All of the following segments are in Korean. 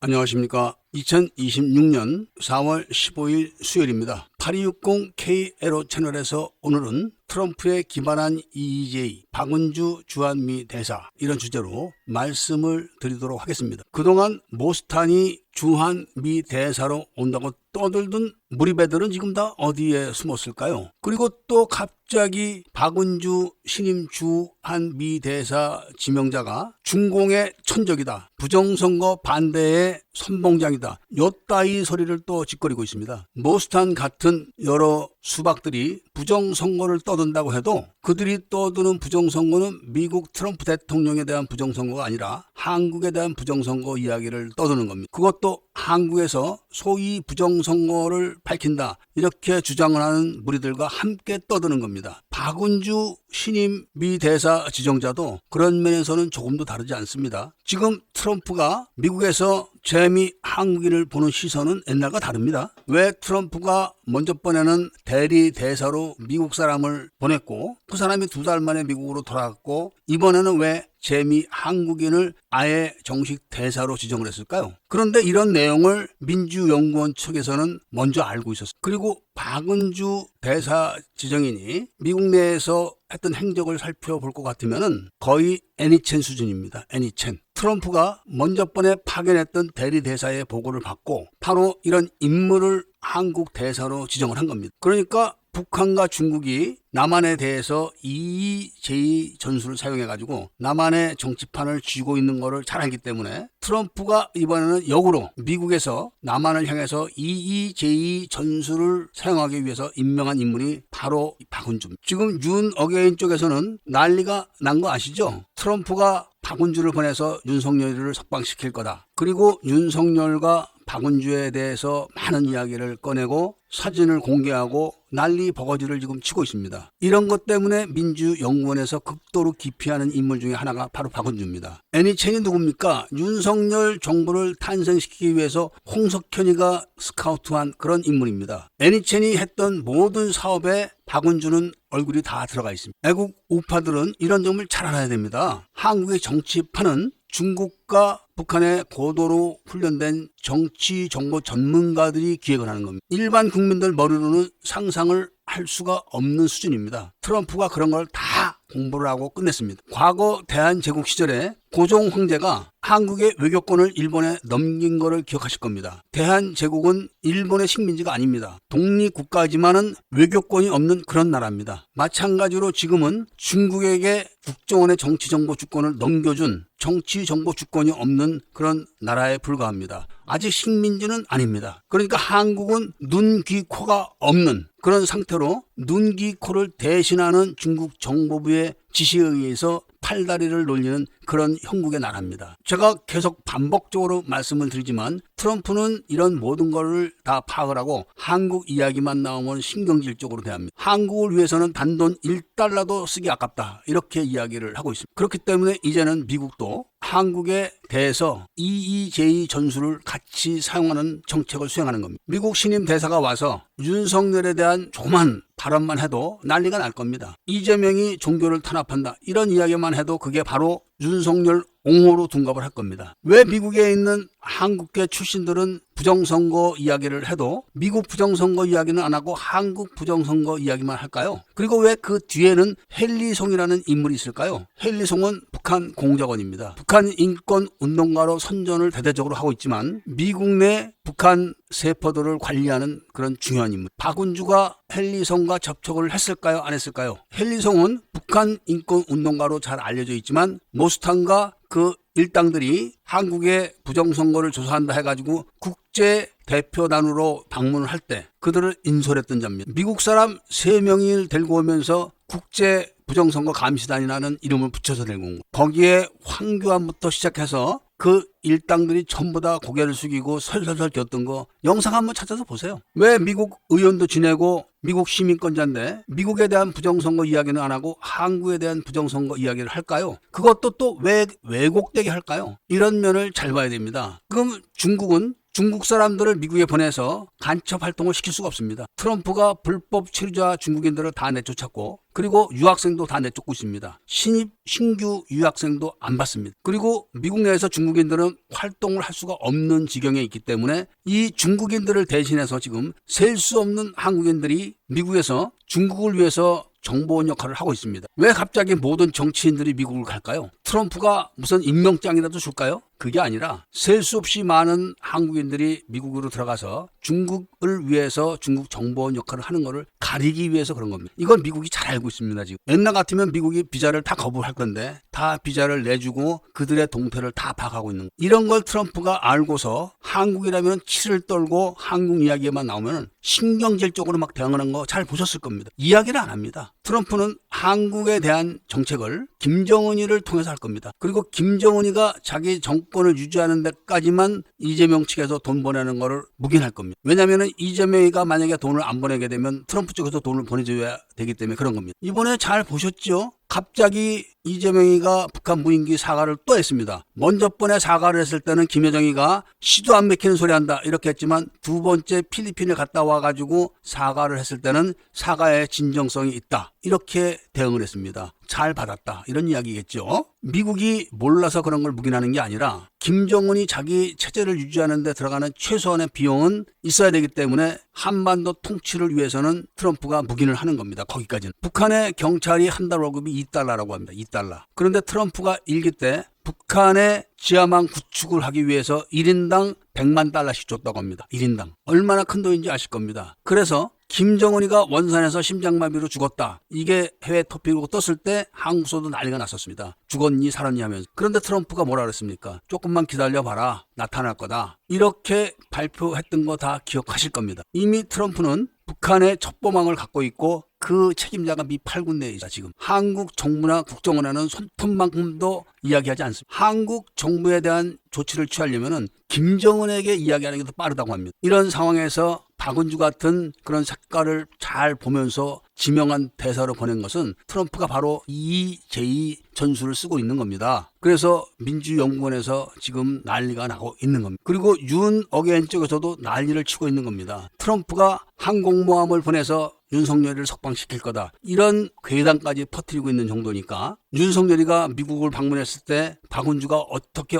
안녕하십니까. 2026년 4월 15일 수요일입니다. 8260K 에로 채널에서 오늘은 트럼프에 기반한 EJ, 박은주 주한미 대사 이런 주제로 말씀을 드리도록 하겠습니다. 그동안 모스탄이 주한미 대사로 온다고 떠들던 무리배들은 지금 다 어디에 숨었을까요? 그리고 또 갑자기 박은주 신임 주한미 대사 지명자가 중공의 천적이다, 부정선거 반대의 선봉장이다, 요따위 소리를 또 짓거리고 있습니다. 모스탄 같은 여러 수박들이 부정선거를 떠든다고 해도 그들이 떠드는 부정선거는 미국 트럼프 대통령에 대한 부정선거가 아니라 한국에 대한 부정선거 이야기를 떠드는 겁니다. 그것도 한국에서 소위 부정선거를 밝힌다 이렇게 주장을 하는 무리들과 함께 떠드는 겁니다. 박은주 신임 미 대사 지정자도 그런 면에서는 조금도 다르지 않습니다. 지금 트럼프가 미국에서 재미 한국인을 보는 시선은 옛날과 다릅니다. 왜 트럼프가 먼저 번에는 대리 대사로 미국 사람을 보냈고 그 사람이 2달 만에 미국으로 돌아갔고 이번에는 왜 재미 한국인을 아예 정식 대사로 지정을 했을까요? 그런데 이런 내용을 민주연구원 측에서는 먼저 알고 있었어요. 그리고 박은주 대사 지정인이 미국 내에서 했던 행적을 살펴볼 것 같으면 거의 애니첸 수준입니다. 애니첸. 트럼프가 먼저 번에 파견했던 대리 대사의 보고를 받고 바로 이런 인물을 한국 대사로 지정을 한 겁니다. 그러니까 북한과 중국이 남한에 대해서 EEJ 전술을 사용해가지고 남한의 정치판을 쥐고 있는 것을 잘 알기 때문에 트럼프가 이번에는 역으로 미국에서 남한을 향해서 EEJ 전술을 사용하기 위해서 임명한 인물이 바로 박은주입니다. 지금 윤 어게인 쪽에서는 난리가 난 거 아시죠? 트럼프가 박은주를 보내서 윤석열을 석방시킬 거다. 그리고 윤석열과 박은주에 대해서 많은 이야기를 꺼내고 사진을 공개하고 난리 버거지를 지금 치고 있습니다. 이런 것 때문에 민주연구원에서 극도로 기피하는 인물 중에 하나가 바로 박은주입니다. 애니첸이 누굽니까? 윤석열 정부를 탄생시키기 위해서 홍석현이가 스카우트한 그런 인물입니다. 애니첸이 했던 모든 사업에 박은주는 얼굴이 다 들어가 있습니다. 애국 우파들은 이런 점을 잘 알아야 됩니다. 한국의 정치판은 중국과 북한의 고도로 훈련된 정치 정보 전문가들이 기획을 하는 겁니다. 일반 국민들 머리로는 상상을 할 수가 없는 수준입니다. 트럼프가 그런 걸 다 공부를 하고 끝냈습니다. 과거 대한제국 시절에 고종 황제가 한국의 외교권을 일본에 넘긴 거를 기억하실 겁니다. 대한제국은 일본의 식민지가 아닙니다. 독립국가지만은 외교권이 없는 그런 나라입니다. 마찬가지로 지금은 중국에게 국정원의 정치정보 주권을 넘겨준 정치정보 주권이 없는 그런 나라에 불과합니다. 아직 식민지는 아닙니다. 그러니까 한국은 눈, 귀, 코가 없는 그런 상태로 눈, 귀, 코를 대신하는 중국 정보부의 지시에 의해서 팔다리를 놀리는 그런 형국의 나라입니다. 제가 계속 반복적으로 말씀을 드리지만 트럼프는 이런 모든 것을 다 파악을 하고 한국 이야기만 나오면 신경질적으로 대합니다. 한국을 위해서는 단돈 1달러도 쓰기 아깝다 이렇게 이야기를 하고 있습니다. 그렇기 때문에 이제는 미국도 한국에 대해서 EEJ 전술을 같이 사용하는 정책을 수행하는 겁니다. 미국 신임 대사가 와서 윤석열에 대한 조그만 발언만 해도 난리가 날 겁니다. 이재명이 종교를 탄압한다 이런 이야기만 해도 그게 바로 윤석열 옹호로 둔갑을 할 겁니다. 왜 미국에 있는 한국계 출신들은 부정선거 이야기를 해도 미국 부정선거 이야기는 안 하고 한국 부정선거 이야기만 할까요? 그리고 왜 그 뒤에는 헨리송이라는 인물이 있을까요? 헨리송은 북한 공작원입니다. 북한 인권 운동가로 선전을 대대적으로 하고 있지만 미국 내 북한 세포들을 관리하는 그런 중요한 인물. 박은주가 헨리송과 접촉을 했을까요? 안 했을까요? 헨리송은 북한 인권 운동가로 잘 알려져 있지만 모스탄과 그 일당들이 한국의 부정선거를 조사한다 해가지고 국제 대표단으로 방문을 할 때 그들을 인솔했던 자입니다. 미국 사람 3명을 데리고 오면서 국제 부정선거 감시단이라는 이름을 붙여서 데리고 온 거예요. 거기에 황교안부터 시작해서 그 일당들이 전부 다 고개를 숙이고 설설설 뛰었던 거 영상 한번 찾아서 보세요. 왜 미국 의원도 지내고 미국 시민권자인데 미국에 대한 부정선거 이야기는 안 하고 한국에 대한 부정선거 이야기를 할까요? 그것도 또 왜 왜곡되게 할까요? 이런 면을 잘 봐야 됩니다. 그럼 중국은 중국 사람들을 미국에 보내서 간첩 활동을 시킬 수가 없습니다. 트럼프가 불법 체류자 중국인들을 다 내쫓았고, 그리고 유학생도 다 내쫓고 있습니다. 신규 유학생도 안 받습니다. 그리고 미국 내에서 중국인들은 활동을 할 수가 없는 지경에 있기 때문에 이 중국인들을 대신해서 지금 셀 수 없는 한국인들이 미국에서 중국을 위해서 정보원 역할을 하고 있습니다. 왜 갑자기 모든 정치인들이 미국을 갈까요? 트럼프가 무슨 임명장이라도 줄까요? 그게 아니라 셀 수 없이 많은 한국인들이 미국으로 들어가서 중국을 위해서 중국 정보원 역할을 하는 것을 가리기 위해서 그런 겁니다. 이건 미국이 잘 알고 있습니다. 지금 옛날 같으면 미국이 비자를 다 거부할 건데 다 비자를 내주고 그들의 동태를 다 파악하고 있는 거예요. 이런 걸 트럼프가 알고서 한국이라면 치를 떨고 한국 이야기에만 나오면 신경질적으로 막 대응하는 거 잘 보셨을 겁니다. 이야기를 안 합니다. 트럼프는 한국에 대한 정책을 김정은이를 통해서 할 겁니다. 그리고 김정은이가 자기 정권을 유지하는 데까지만 이재명 측에서 돈 보내는 거를 묵인할 겁니다. 왜냐하면 이재명이가 만약에 돈을 안 보내게 되면 트럼프 쪽에서 돈을 보내줘야 되기 때문에 그런 겁니다. 이번에 잘 보셨죠? 갑자기 이재명이가 북한 무인기 사과를 또 했습니다. 먼저 번에 사과를 했을 때는 김여정이가 시도 안 맥히는 소리 한다 이렇게 했지만 두 번째 필리핀에 갔다 와가지고 사과를 했을 때는 사과의 진정성이 있다 이렇게 대응을 했습니다. 잘 받았다 이런 이야기겠죠. 미국이 몰라서 그런 걸 묵인하는 게 아니라 김정은이 자기 체제를 유지하는 데 들어가는 최소한의 비용은 있어야 되기 때문에 한반도 통치를 위해서는 트럼프가 묵인을 하는 겁니다. 거기까지는. 북한의 경찰이 한 달 월급이 $2라고 합니다. $2. 그런데 트럼프가 일기 때 북한의 지하망 구축을 하기 위해서 1인당 $100만 줬다고 합니다. 1인당. 얼마나 큰 돈인지 아실 겁니다. 그래서 김정은이가 원산에서 심장마비로 죽었다. 이게 해외 토픽으로 떴을 때 한국에서도 난리가 났었습니다. 죽었니 살았니 하면서. 그런데 트럼프가 뭐라 그랬습니까? 조금만 기다려봐라. 나타날 거다. 이렇게 발표했던 거 다 기억하실 겁니다. 이미 트럼프는 북한의 첩보망을 갖고 있고 그 책임자가 미 8군 내에 있다. 지금 한국 정부나 국정원에는 손품만큼도 이야기하지 않습니다. 한국 정부에 대한 조치를 취하려면은 김정은에게 이야기하는 게 더 빠르다고 합니다. 이런 상황에서 박은주 같은 그런 색깔을 잘 보면서 지명한 대사로 보낸 것은 트럼프가 바로 EJ 전술을 쓰고 있는 겁니다. 그래서 민주연구원에서 지금 난리가 나고 있는 겁니다. 그리고 윤 어게인 쪽에서도 난리를 치고 있는 겁니다. 트럼프가 항공모함을 보내서 윤석열이를 석방시킬 거다. 이런 괴담까지 퍼뜨리고 있는 정도니까 윤석열이가 미국을 방문했을 때 박은주가 어떻게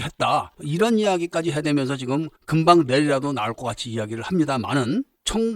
했다. 이런 이야기까지 해대면서 지금 금방 내일이라도 나올 것 같이 이야기를 합니다만은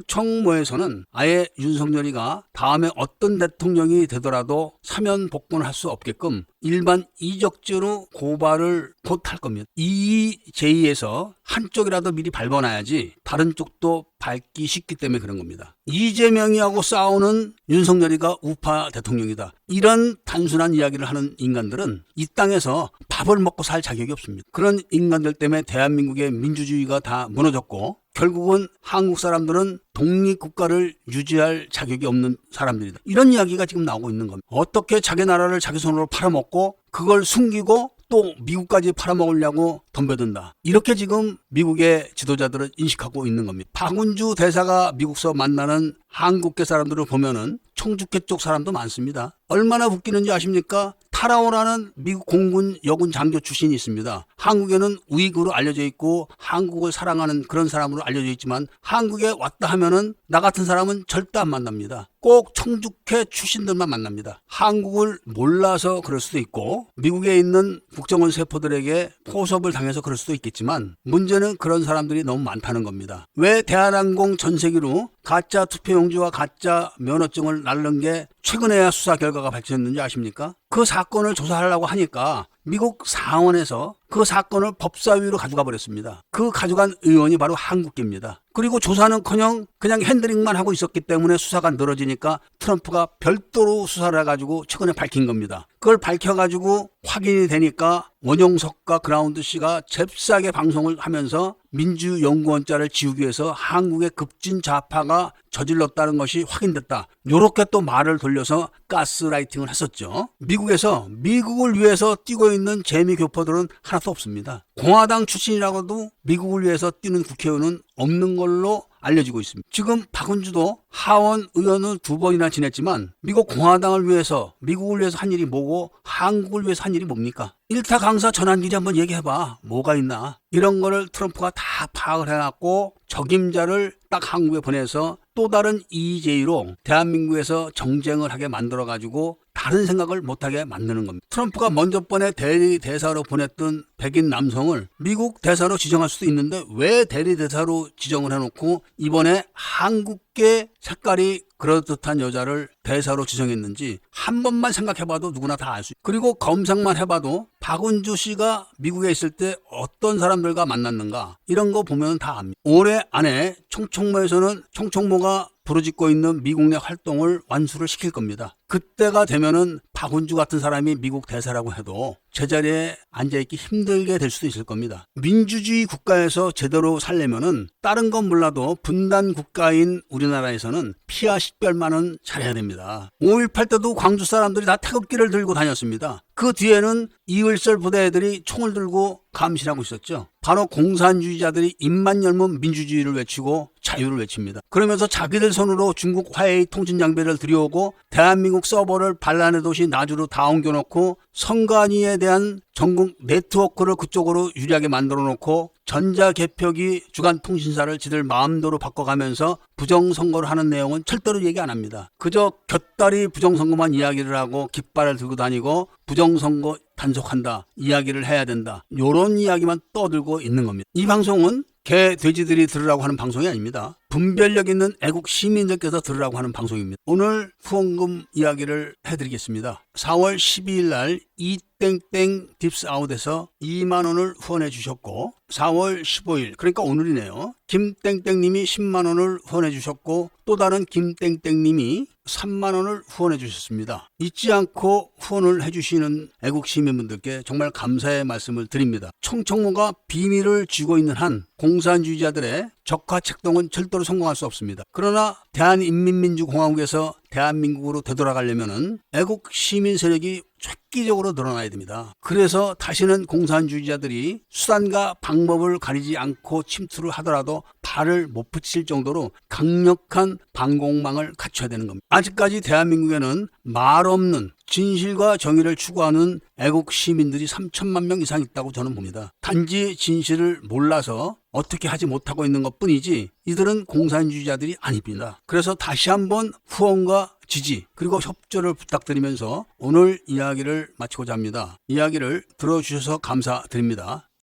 청모에서는 아예 윤석열이가 다음에 어떤 대통령이 되더라도 사면 복권을 할 수 없게끔 일반 이적죄로 고발을 곧 할 겁니다. EJ에서 한쪽이라도 미리 밟아놔야지 다른 쪽도 밟기 쉽기 때문에 그런 겁니다. 이재명이하고 싸우는 윤석열이가 우파 대통령이다. 이런 단순한 이야기를 하는 인간들은 이 땅에서 밥을 먹고 살 자격이 없습니다. 그런 인간들 때문에 대한민국의 민주주의가 다 무너졌고 결국은 한국 사람들은 독립국가를 유지할 자격이 없는 사람들이다. 이런 이야기가 지금 나오고 있는 겁니다. 어떻게 자기 나라를 자기 손으로 팔아먹고 그걸 숨기고 또 미국까지 팔아먹으려고 덤벼든다. 이렇게 지금 미국의 지도자들은 인식하고 있는 겁니다. 박은주 대사가 미국서 만나는 한국계 사람들을 보면은 청주계 쪽 사람도 많습니다. 얼마나 웃기는지 아십니까? 타라오라는 미국 공군 여군 장교 출신이 있습니다. 한국에는 우익으로 알려져 있고 한국을 사랑하는 그런 사람으로 알려져 있지만 한국에 왔다 하면은 나 같은 사람은 절대 안 만납니다. 꼭 청주계 출신들만 만납니다. 한국을 몰라서 그럴 수도 있고 미국에 있는 국정원 세포들에게 포섭을 당해서 그럴 수도 있겠지만 문제는 그런 사람들이 너무 많다는 겁니다. 왜 대한항공 전세기로 가짜 투표용지와 가짜 면허증을 날른 게 최근에야 수사 결과가 밝혀졌는지 아십니까? 그 사건을 조사하려고 하니까 미국 상원에서 그 사건을 법사위로 가져가 버렸습니다. 그 가져간 의원이 바로 한국계입니다. 그리고 조사는커녕 그냥 핸들링만 하고 있었기 때문에 수사가 늘어지니까 트럼프가 별도로 수사를 해가지고 최근에 밝힌 겁니다. 그걸 밝혀가지고 확인이 되니까 원용석과 그라운드 씨가 잽싸게 방송을 하면서 민주연구원자를 지우기 위해서 한국의 급진 좌파가 저질렀다는 것이 확인됐다. 요렇게 또 말을 돌려서 가스라이팅을 했었죠. 미국에서 미국을 위해서 뛰고 있는 재미교포들은 하나도 없습니다. 공화당 출신이라고도 미국을 위해서 뛰는 국회의원은 없는 걸로 알려지고 있습니다. 지금 박은주도 하원 의원을 2번이나 지냈지만 미국 공화당을 위해서, 미국을 위해서 한 일이 뭐고 한국을 위해서 한 일이 뭡니까? 일타 강사 전환기지 한번 얘기해봐. 뭐가 있나? 이런 거를 트럼프가 다 파악을 해갖고 적임자를 딱 한국에 보내서 또 다른 EJ로 대한민국에서 정쟁을 하게 만들어가지고 다른 생각을 못하게 만드는 겁니다. 트럼프가 먼저 번에 대리 대사로 보냈던 백인 남성을 미국 대사로 지정할 수도 있는데 왜 대리 대사로 지정을 해놓고 이번에 한국계 색깔이 그럴듯한 여자를 대사로 지정했는지 한 번만 생각해봐도 누구나 다 알 수 있어요. 그리고 검색만 해봐도 박은주 씨가 미국에 있을 때 어떤 사람들과 만났는가 이런 거 보면 다 압니다. 올해 안에 청총모에서는 청총모가 부르짖고 있는 미국 내 활동을 완수를 시킬 겁니다. 그때가 되면은 박은주 같은 사람이 미국 대사라고 해도 제자리에 앉아있기 힘들게 될 수도 있을 겁니다. 민주주의 국가에서 제대로 살려면은 다른 건 몰라도 분단 국가인 우리나라에서는 피하 식별만은 잘해야 됩니다. 5.18 때도 광주 사람들이 다 태극기를 들고 다녔습니다. 그 뒤에는 이을설 부대들이 총을 들고 감시하고 있었죠. 바로 공산주의자들이 입만 열면 민주주의를 외치고 자유를 외칩니다. 그러면서 자기들 손으로 중국 화웨이 통신 장비를 들여오고 대한민국 서버를 반란의 도시 나주로 다 옮겨놓고 선관위에 대한 전국 네트워크를 그쪽으로 유리하게 만들어 놓고 전자개표기 주간통신사를 지들 마음대로 바꿔가면서 부정선거를 하는 내용은 절대로 얘기 안 합니다. 그저 곁다리 부정선거만 이야기를 하고 깃발을 들고 다니고 부정선거 단속한다, 이야기를 해야 된다, 이런 이야기만 떠들고 있는 겁니다. 이 방송은 개, 돼지들이 들으라고 하는 방송이 아닙니다. 분별력 있는 애국 시민들께서 들으라고 하는 방송입니다. 오늘 후원금 이야기를 해드리겠습니다. 4월 12일 날 이땡땡 딥스아웃에서 2만 원을 후원해 주셨고 4월 15일 그러니까 오늘이네요. 김땡땡님이 10만 원을 후원해 주셨고 또 다른 김땡땡님이 3만 원을 후원해 주셨습니다. 잊지 않고 후원을 해주시는 애국 시민분들께 정말 감사의 말씀을 드립니다. 청총모가 비밀을 쥐고 있는 한 공산주의자들의 적화책동은 절대로 성공할 수 없습니다. 그러나 대한인민민주공화국에서 대한민국으로 되돌아가려면은 애국 시민 세력이 획기적으로 늘어나야 됩니다. 그래서 다시는 공산주의자들이 수단과 방법을 가리지 않고 침투를 하더라도 발을 못 붙일 정도로 강력한 방공망을 갖춰야 되는 겁니다. 아직까지 대한민국에는 말 없는 진실과 정의를 추구하는 애국 시민들이 3천만 명 이상 있다고 저는 봅니다. 단지 진실을 몰라서 어떻게 하지 못하고 있는 것뿐이지 이들은 공산주의자들이 아닙니다. 그래서 다시 한번 후원과 지지 그리고 협조를 부탁드리면서 오늘 이야기를 마치고자 합니다. 이야기를 들어주셔서 감사드립니다.